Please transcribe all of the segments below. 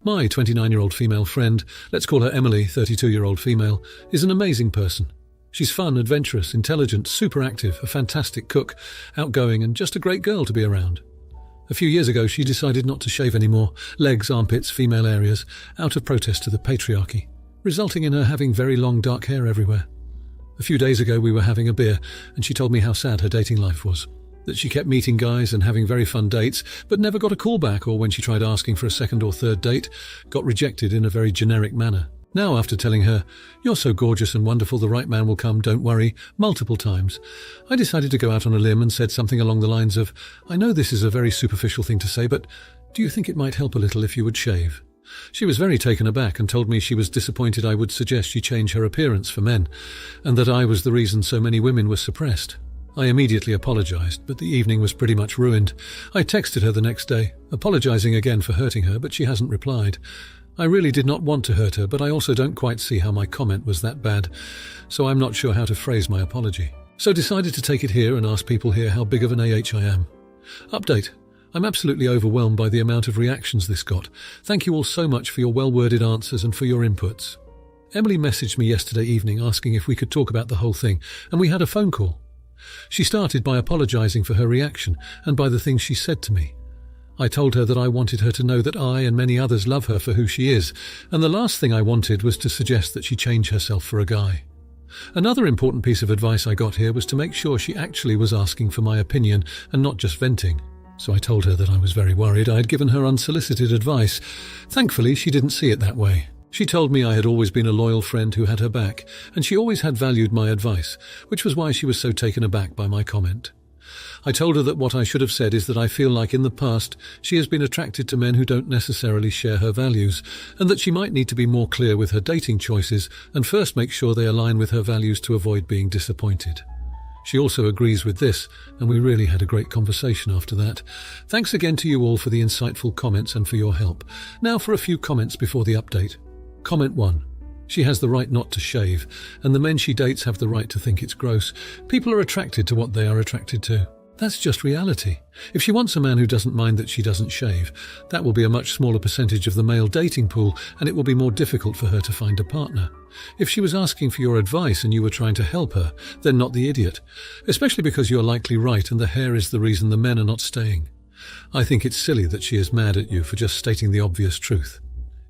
My 29-year-old female friend, let's call her Emily, 32-year-old female, is an amazing person. She's fun, adventurous, intelligent, super active, a fantastic cook, outgoing, and just a great girl to be around. A few years ago, she decided not to shave anymore, legs, armpits, female areas, out of protest to the patriarchy, resulting in her having very long dark hair everywhere. A few days ago, we were having a beer, and she told me how sad her dating life was. That she kept meeting guys and having very fun dates, but never got a call back, or when she tried asking for a second or third date, got rejected in a very generic manner. Now, after telling her, "You're so gorgeous and wonderful, the right man will come, don't worry," multiple times, I decided to go out on a limb and said something along the lines of, "I know this is a very superficial thing to say, but do you think it might help a little if you would shave?" She was very taken aback and told me she was disappointed I would suggest she change her appearance for men, and that I was the reason so many women were suppressed. I immediately apologized, but the evening was pretty much ruined. I texted her the next day, apologizing again for hurting her, but she hasn't replied. I really did not want to hurt her, but I also don't quite see how my comment was that bad, so I'm not sure how to phrase my apology. So decided to take it here and ask people here how big of an AH I am. Update. I'm absolutely overwhelmed by the amount of reactions this got. Thank you all so much for your well-worded answers and for your inputs. Emily messaged me yesterday evening asking if we could talk about the whole thing, and we had a phone call. She started by apologizing for her reaction and by the things she said to me. I told her that I wanted her to know that I and many others love her for who she is, and the last thing I wanted was to suggest that she change herself for a guy. Another important piece of advice I got here was to make sure she actually was asking for my opinion and not just venting. So I told her that I was very worried I had given her unsolicited advice. Thankfully, she didn't see it that way. She told me I had always been a loyal friend who had her back, and she always had valued my advice, which was why she was so taken aback by my comment. I told her that what I should have said is that I feel like in the past she has been attracted to men who don't necessarily share her values, and that she might need to be more clear with her dating choices and first make sure they align with her values to avoid being disappointed. She also agrees with this, and we really had a great conversation after that. Thanks again to you all for the insightful comments and for your help. Now for a few comments before the update. Comment 1. She has the right not to shave, and the men she dates have the right to think it's gross. People are attracted to what they are attracted to. That's just reality. If she wants a man who doesn't mind that she doesn't shave, that will be a much smaller percentage of the male dating pool, and it will be more difficult for her to find a partner. If she was asking for your advice and you were trying to help her, then not the idiot. Especially because you're likely right and the hair is the reason the men are not staying. I think it's silly that she is mad at you for just stating the obvious truth.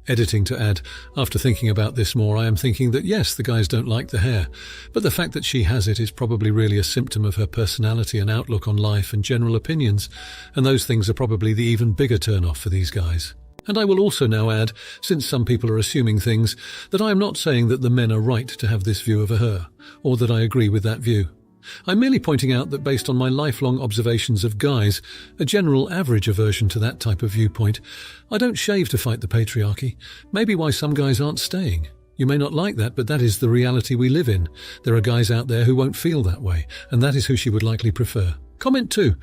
Editing to add, after thinking about this more, I am thinking that yes, the guys don't like the hair, but the fact that she has it is probably really a symptom of her personality and outlook on life and general opinions, and those things are probably the even bigger turn-off for these guys. And I will also now add, since some people are assuming things, that I am not saying that the men are right to have this view of her, or that I agree with that view. I'm merely pointing out that based on my lifelong observations of guys, a general average aversion to that type of viewpoint, I don't shave to fight the patriarchy. Maybe why some guys aren't staying. You may not like that, but that is the reality we live in. There are guys out there who won't feel that way, and that is who she would likely prefer. Comment 2.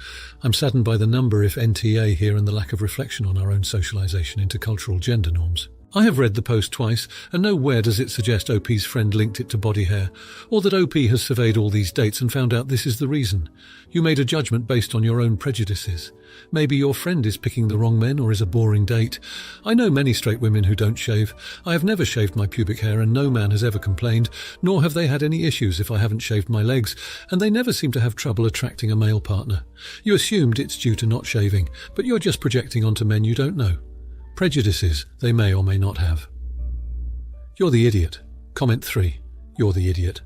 I'm saddened by the number, if NTA, here and the lack of reflection on our own socialization into cultural gender norms. I have read the post twice, and nowhere does it suggest OP's friend linked it to body hair, or that OP has surveyed all these dates and found out this is the reason. You made a judgment based on your own prejudices. Maybe your friend is picking the wrong men or is a boring date. I know many straight women who don't shave. I have never shaved my pubic hair and no man has ever complained, nor have they had any issues if I haven't shaved my legs, and they never seem to have trouble attracting a male partner. You assumed it's due to not shaving, but you're just projecting onto men you don't know. Prejudices they may or may not have. You're the idiot. Comment 3. You're the idiot.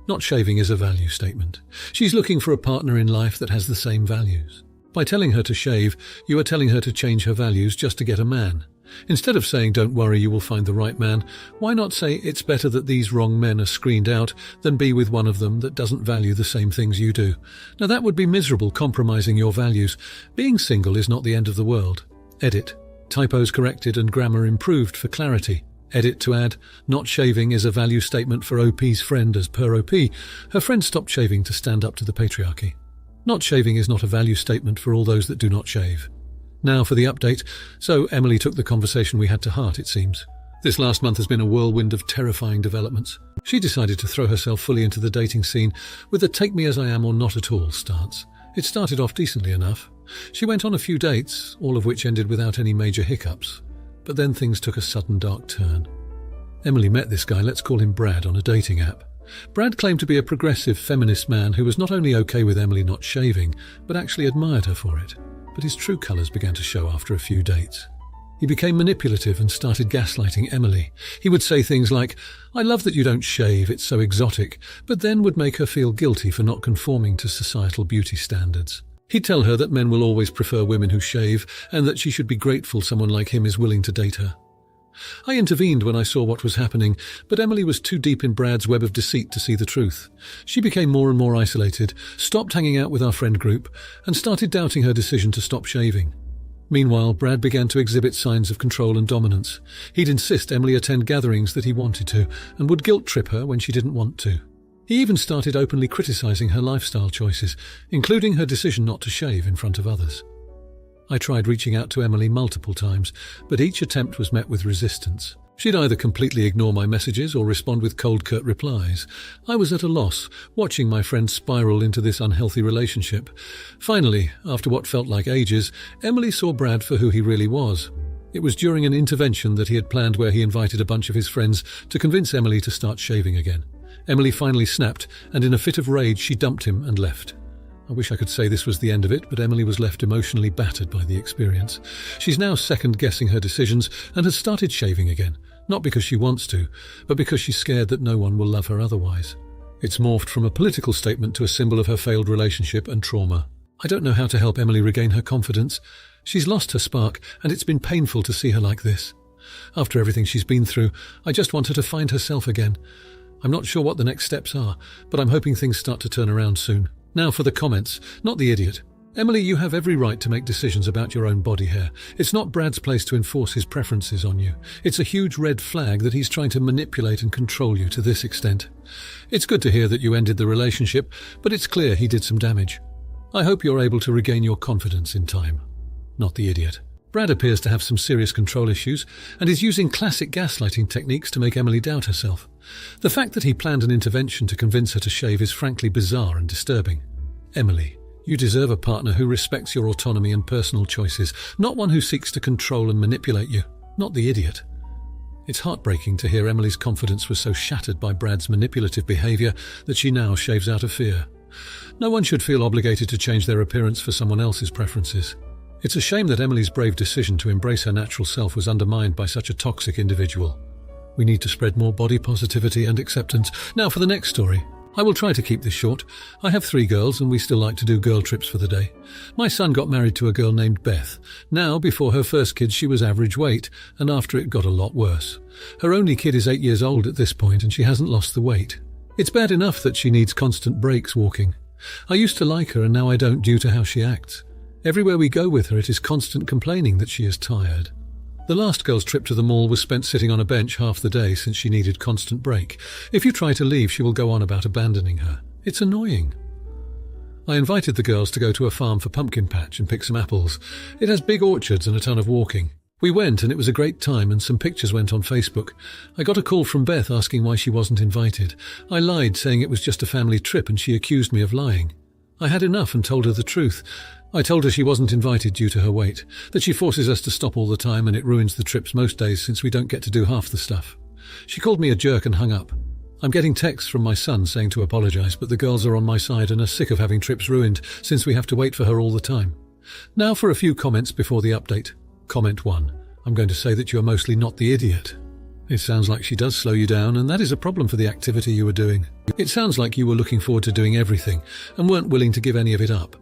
Not shaving is a value statement. She's looking for a partner in life that has the same values. By telling her to shave, you are telling her to change her values just to get a man. Instead of saying, "Don't worry, you will find the right man," why not say it's better that these wrong men are screened out than be with one of them that doesn't value the same things you do? Now that would be miserable, compromising your values. Being single is not the end of the world. Edit. Typos corrected and grammar improved for clarity. Edit to add, not shaving is a value statement for OP's friend as per OP. Her friend stopped shaving to stand up to the patriarchy. Not shaving is not a value statement for all those that do not shave. Now for the update. So Emily took the conversation we had to heart, it seems. This last month has been a whirlwind of terrifying developments. She decided to throw herself fully into the dating scene with a take me as I am or not at all stance. It started off decently enough. She went on a few dates, all of which ended without any major hiccups. But then things took a sudden dark turn. Emily met this guy, let's call him Brad, on a dating app. Brad claimed to be a progressive feminist man who was not only okay with Emily not shaving, but actually admired her for it. But his true colours began to show after a few dates. He became manipulative and started gaslighting Emily. He would say things like, "I love that you don't shave, it's so exotic," but then would make her feel guilty for not conforming to societal beauty standards. He'd tell her that men will always prefer women who shave and that she should be grateful someone like him is willing to date her. I intervened when I saw what was happening, but Emily was too deep in Brad's web of deceit to see the truth. She became more and more isolated, stopped hanging out with our friend group, and started doubting her decision to stop shaving. Meanwhile, Brad began to exhibit signs of control and dominance. He'd insist Emily attend gatherings that he wanted to, and would guilt-trip her when she didn't want to. He even started openly criticising her lifestyle choices, including her decision not to shave in front of others. I tried reaching out to Emily multiple times, but each attempt was met with resistance. She'd either completely ignore my messages or respond with cold, curt replies. I was at a loss, watching my friend spiral into this unhealthy relationship. Finally, after what felt like ages, Emily saw Brad for who he really was. It was during an intervention that he had planned where he invited a bunch of his friends to convince Emily to start shaving again. Emily finally snapped, and in a fit of rage she dumped him and left. I wish I could say this was the end of it, but Emily was left emotionally battered by the experience. She's now second-guessing her decisions and has started shaving again, not because she wants to, but because she's scared that no one will love her otherwise. It's morphed from a political statement to a symbol of her failed relationship and trauma. I don't know how to help Emily regain her confidence. She's lost her spark, and it's been painful to see her like this. After everything she's been through, I just want her to find herself again. I'm not sure what the next steps are, but I'm hoping things start to turn around soon. Now for the comments, not the idiot. Emily, you have every right to make decisions about your own body hair. It's not Brad's place to enforce his preferences on you. It's a huge red flag that he's trying to manipulate and control you to this extent. It's good to hear that you ended the relationship, but it's clear he did some damage. I hope you're able to regain your confidence in time. Not the idiot. Brad appears to have some serious control issues and is using classic gaslighting techniques to make Emily doubt herself. The fact that he planned an intervention to convince her to shave is frankly bizarre and disturbing. Emily, you deserve a partner who respects your autonomy and personal choices, not one who seeks to control and manipulate you. Not the idiot. It's heartbreaking to hear Emily's confidence was so shattered by Brad's manipulative behaviour that she now shaves out of fear. No one should feel obligated to change their appearance for someone else's preferences. It's a shame that Emily's brave decision to embrace her natural self was undermined by such a toxic individual. We need to spread more body positivity and acceptance. Now for the next story. I will try to keep this short. I have 3 girls and we still like to do girl trips for the day. My son got married to a girl named Beth. Now, before her first kid, she was average weight, and after it got a lot worse. Her only kid is 8 years old at this point and she hasn't lost the weight. It's bad enough that she needs constant breaks walking. I used to like her and now I don't due to how she acts. Everywhere we go with her, it is constant complaining that she is tired. The last girl's trip to the mall was spent sitting on a bench half the day since she needed constant break. If you try to leave, she will go on about abandoning her. It's annoying. I invited the girls to go to a farm for pumpkin patch and pick some apples. It has big orchards and a ton of walking. We went and it was a great time and some pictures went on Facebook. I got a call from Beth asking why she wasn't invited. I lied, saying it was just a family trip, and she accused me of lying. I had enough and told her the truth. I told her she wasn't invited due to her weight, that she forces us to stop all the time and it ruins the trips most days since we don't get to do half the stuff. She called me a jerk and hung up. I'm getting texts from my son saying to apologise, but the girls are on my side and are sick of having trips ruined since we have to wait for her all the time. Now for a few comments before the update. Comment 1. I'm going to say that you're mostly not the idiot. It sounds like she does slow you down, and that is a problem for the activity you were doing. It sounds like you were looking forward to doing everything and weren't willing to give any of it up.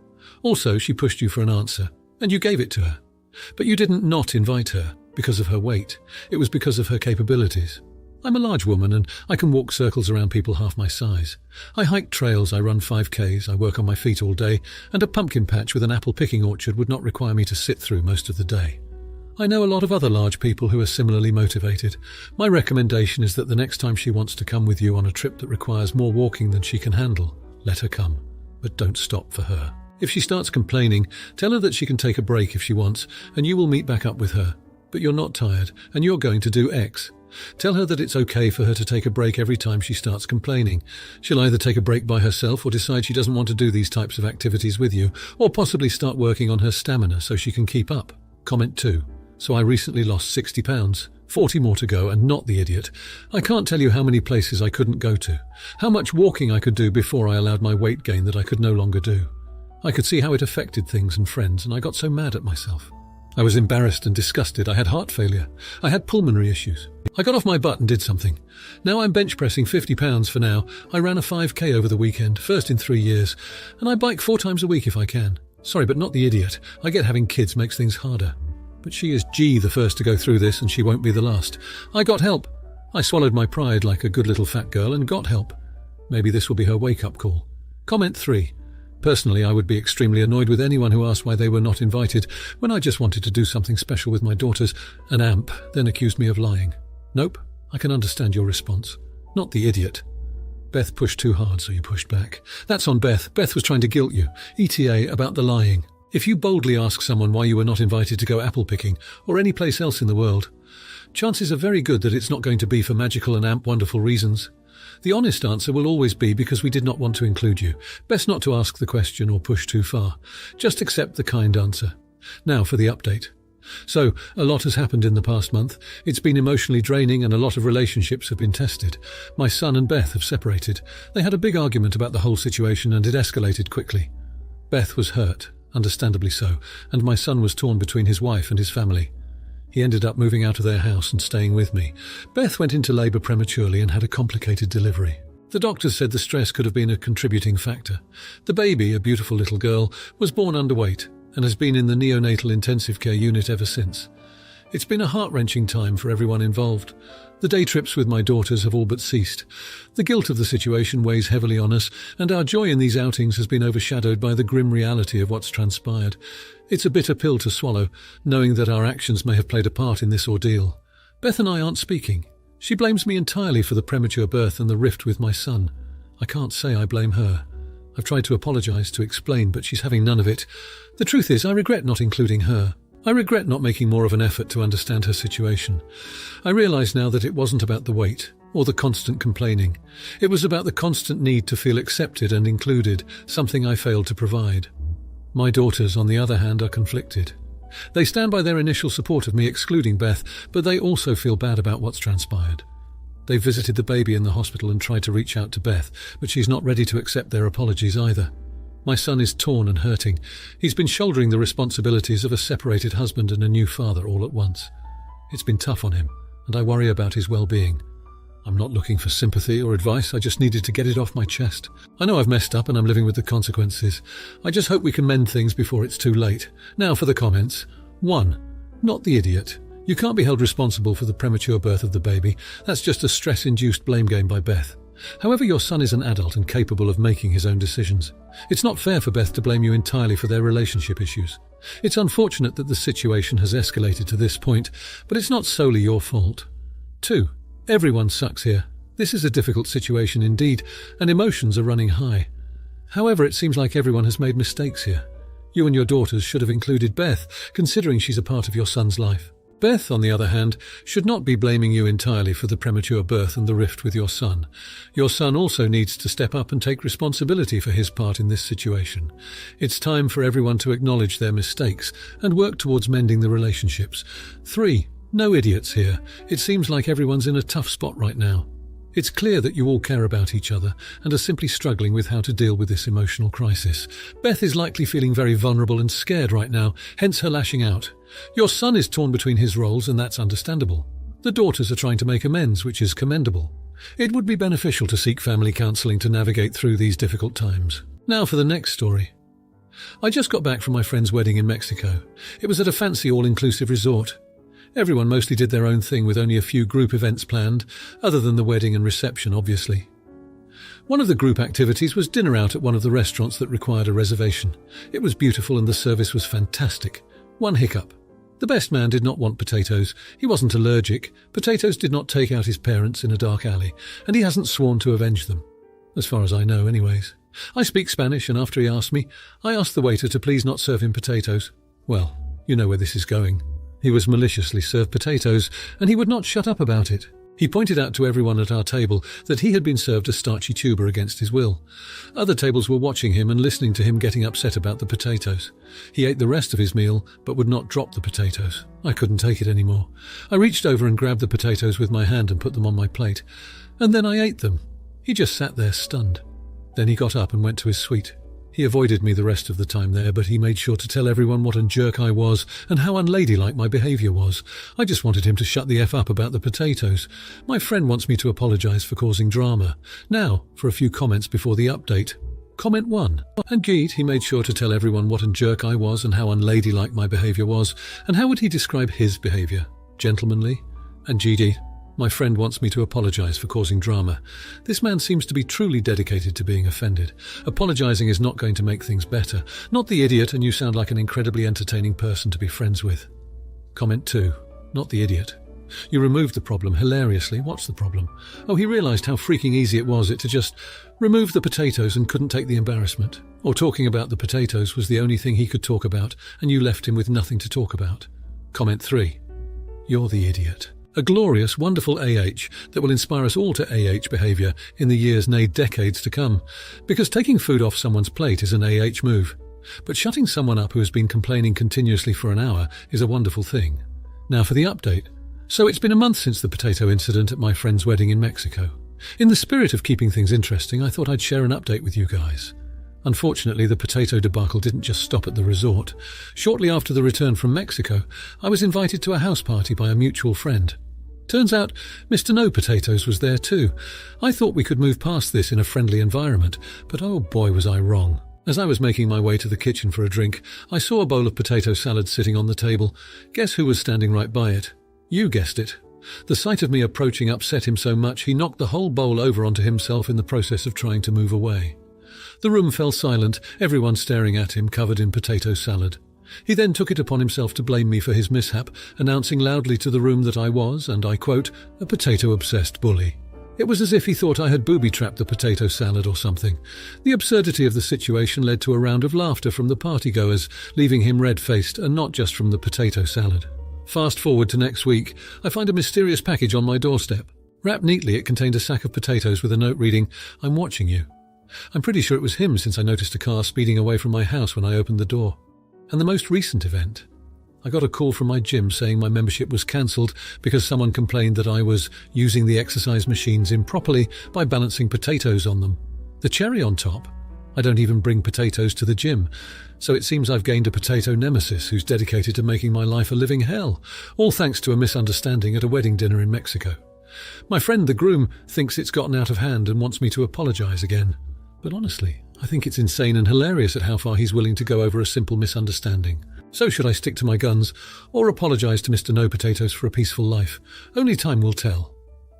Also, she pushed you for an answer, and you gave it to her. But you didn't not invite her because of her weight. It was because of her capabilities. I'm a large woman, and I can walk circles around people half my size. I hike trails, I run 5Ks, I work on my feet all day, and a pumpkin patch with an apple picking orchard would not require me to sit through most of the day. I know a lot of other large people who are similarly motivated. My recommendation is that the next time she wants to come with you on a trip that requires more walking than she can handle, let her come, but don't stop for her. If she starts complaining, tell her that she can take a break if she wants, and you will meet back up with her. But you're not tired, and you're going to do X. Tell her that it's okay for her to take a break every time she starts complaining. She'll either take a break by herself or decide she doesn't want to do these types of activities with you, or possibly start working on her stamina so she can keep up. Comment 2. So I recently lost 60 pounds, 40 more to go, and not the idiot. I can't tell you how many places I couldn't go to, how much walking I could do before I allowed my weight gain that I could no longer do. I could see how it affected things and friends, and I got so mad at myself. I was embarrassed and disgusted. I had heart failure. I had pulmonary issues. I got off my butt and did something. Now I'm bench pressing 50 pounds for now. I ran a 5k over the weekend, first in 3 years, and I bike 4 times a week if I can. Sorry, but not the idiot. I get having kids makes things harder. But she is the first to go through this, and she won't be the last. I got help. I swallowed my pride like a good little fat girl and got help. Maybe this will be her wake-up call. Comment 3. Personally, I would be extremely annoyed with anyone who asked why they were not invited when I just wanted to do something special with my daughters. An amp then accused me of lying. Nope, I can understand your response. Not the idiot. Beth pushed too hard, so you pushed back. That's on Beth. Beth was trying to guilt you. ETA about the lying. If you boldly ask someone why you were not invited to go apple picking or any place else in the world, chances are very good that it's not going to be for magical and amp wonderful reasons. The honest answer will always be because we did not want to include you. Best not to ask the question or push too far. Just accept the kind answer. Now for the update. So, a lot has happened in the past month. It's been emotionally draining and a lot of relationships have been tested. My son and Beth have separated. They had a big argument about the whole situation and it escalated quickly. Beth was hurt, understandably so, and my son was torn between his wife and his family. He ended up moving out of their house and staying with me. Beth went into labour prematurely and had a complicated delivery. The doctors said the stress could have been a contributing factor. The baby, a beautiful little girl, was born underweight and has been in the neonatal intensive care unit ever since. It's been a heart-wrenching time for everyone involved. The day trips with my daughters have all but ceased. The guilt of the situation weighs heavily on us, and our joy in these outings has been overshadowed by the grim reality of what's transpired. It's a bitter pill to swallow, knowing that our actions may have played a part in this ordeal. Beth and I aren't speaking. She blames me entirely for the premature birth and the rift with my son. I can't say I blame her. I've tried to apologise, to explain, but she's having none of it. The truth is, I regret not including her. I regret not making more of an effort to understand her situation. I realise now that it wasn't about the weight or the constant complaining. It was about the constant need to feel accepted and included, something I failed to provide. My daughters, on the other hand, are conflicted. They stand by their initial support of me excluding Beth, but they also feel bad about what's transpired. They visited the baby in the hospital and tried to reach out to Beth, but she's not ready to accept their apologies either. My son is torn and hurting. He's been shouldering the responsibilities of a separated husband and a new father all at once. It's been tough on him, and I worry about his well-being. I'm not looking for sympathy or advice, I just needed to get it off my chest. I know I've messed up and I'm living with the consequences. I just hope we can mend things before it's too late. Now for the comments. 1. Not the idiot. You can't be held responsible for the premature birth of the baby. That's just a stress-induced blame game by Beth. However, your son is an adult and capable of making his own decisions. It's not fair for Beth to blame you entirely for their relationship issues. It's unfortunate that the situation has escalated to this point, but it's not solely your fault. 2. Everyone sucks here. This is a difficult situation indeed, and emotions are running high. However, it seems like everyone has made mistakes here. You and your daughters should have included Beth, considering she's a part of your son's life. Beth, on the other hand, should not be blaming you entirely for the premature birth and the rift with your son. Your son also needs to step up and take responsibility for his part in this situation. It's time for everyone to acknowledge their mistakes and work towards mending the relationships. 3. No idiots here. It seems like everyone's in a tough spot right now. It's clear that you all care about each other and are simply struggling with how to deal with this emotional crisis. Beth is likely feeling very vulnerable and scared right now, hence her lashing out. Your son is torn between his roles, and that's understandable. The daughters are trying to make amends, which is commendable. It would be beneficial to seek family counselling to navigate through these difficult times. Now for the next story. I just got back from my friend's wedding in Mexico. It was at a fancy all-inclusive resort. Everyone mostly did their own thing with only a few group events planned, other than the wedding and reception, obviously. One of the group activities was dinner out at one of the restaurants that required a reservation. It was beautiful and the service was fantastic. One hiccup. The best man did not want potatoes. He wasn't allergic. Potatoes did not take out his parents in a dark alley, and he hasn't sworn to avenge them. As far as I know, anyways. I speak Spanish, and after he asked me, I asked the waiter to please not serve him potatoes. Well, you know where this is going. He was maliciously served potatoes, and he would not shut up about it. He pointed out to everyone at our table that he had been served a starchy tuber against his will. Other tables were watching him and listening to him getting upset about the potatoes. He ate the rest of his meal, but would not drop the potatoes. I couldn't take it anymore. I reached over and grabbed the potatoes with my hand and put them on my plate. And then I ate them. He just sat there stunned. Then he got up and went to his suite. He avoided me the rest of the time there, but he made sure to tell everyone what a jerk I was and how unladylike my behaviour was. I just wanted him to shut the F up about the potatoes. My friend wants me to apologise for causing drama. Now, for a few comments before the update. Comment 1. And Geet, he made sure to tell everyone what a jerk I was and how unladylike my behaviour was. And how would he describe his behaviour? Gentlemanly? And GD, my friend wants me to apologise for causing drama. This man seems to be truly dedicated to being offended. Apologising is not going to make things better. Not the idiot, and you sound like an incredibly entertaining person to be friends with. Comment 2. Not the idiot. You removed the problem hilariously. What's the problem? Oh, he realised how freaking easy it was to just remove the potatoes and couldn't take the embarrassment. Or talking about the potatoes was the only thing he could talk about, and you left him with nothing to talk about. Comment 3. You're the idiot. A glorious, wonderful AH that will inspire us all to AH behaviour in the years, nay decades to come. Because taking food off someone's plate is an AH move. But shutting someone up who has been complaining continuously for an hour is a wonderful thing. Now for the update. So it's been a month since the potato incident at my friend's wedding in Mexico. In the spirit of keeping things interesting, I thought I'd share an update with you guys. Unfortunately, the potato debacle didn't just stop at the resort. Shortly after the return from Mexico, I was invited to a house party by a mutual friend. Turns out, Mr. No Potatoes was there too. I thought we could move past this in a friendly environment, but oh boy was I wrong. As I was making my way to the kitchen for a drink, I saw a bowl of potato salad sitting on the table. Guess who was standing right by it? You guessed it. The sight of me approaching upset him so much he knocked the whole bowl over onto himself in the process of trying to move away. The room fell silent, everyone staring at him covered in potato salad. He then took it upon himself to blame me for his mishap, announcing loudly to the room that I was, and I quote, a potato-obsessed bully. It was as if he thought I had booby-trapped the potato salad or something. The absurdity of the situation led to a round of laughter from the partygoers, leaving him red-faced, and not just from the potato salad. Fast forward to next week, I find a mysterious package on my doorstep. Wrapped neatly, it contained a sack of potatoes with a note reading, I'm watching you. I'm pretty sure it was him since I noticed a car speeding away from my house when I opened the door. And the most recent event. I got a call from my gym saying my membership was cancelled because someone complained that I was using the exercise machines improperly by balancing potatoes on them. The cherry on top, I don't even bring potatoes to the gym, so it seems I've gained a potato nemesis who's dedicated to making my life a living hell, all thanks to a misunderstanding at a wedding dinner in Mexico. My friend the groom thinks it's gotten out of hand and wants me to apologise again. But honestly, I think it's insane and hilarious at how far he's willing to go over a simple misunderstanding. So should I stick to my guns, or apologise to Mr. No Potatoes for a peaceful life? Only time will tell.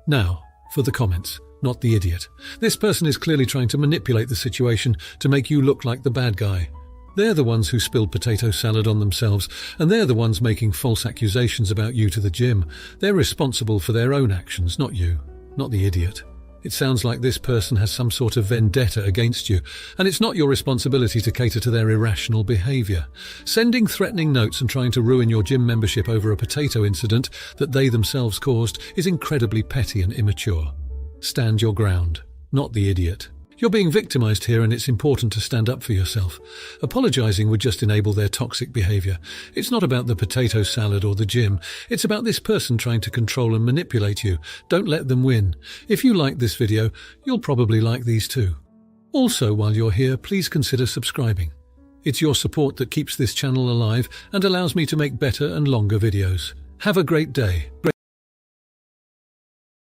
Now, for the comments, not the idiot. This person is clearly trying to manipulate the situation to make you look like the bad guy. They're the ones who spilled potato salad on themselves, and they're the ones making false accusations about you to the gym. They're responsible for their own actions, not you, not the idiot. It sounds like this person has some sort of vendetta against you, and it's not your responsibility to cater to their irrational behaviour. Sending threatening notes and trying to ruin your gym membership over a potato incident that they themselves caused is incredibly petty and immature. Stand your ground, not the idiot. You're being victimised here, and it's important to stand up for yourself. Apologising would just enable their toxic behaviour. It's not about the potato salad or the gym. It's about this person trying to control and manipulate you. Don't let them win. If you like this video, you'll probably like these too. Also, while you're here, please consider subscribing. It's your support that keeps this channel alive and allows me to make better and longer videos. Have a great day.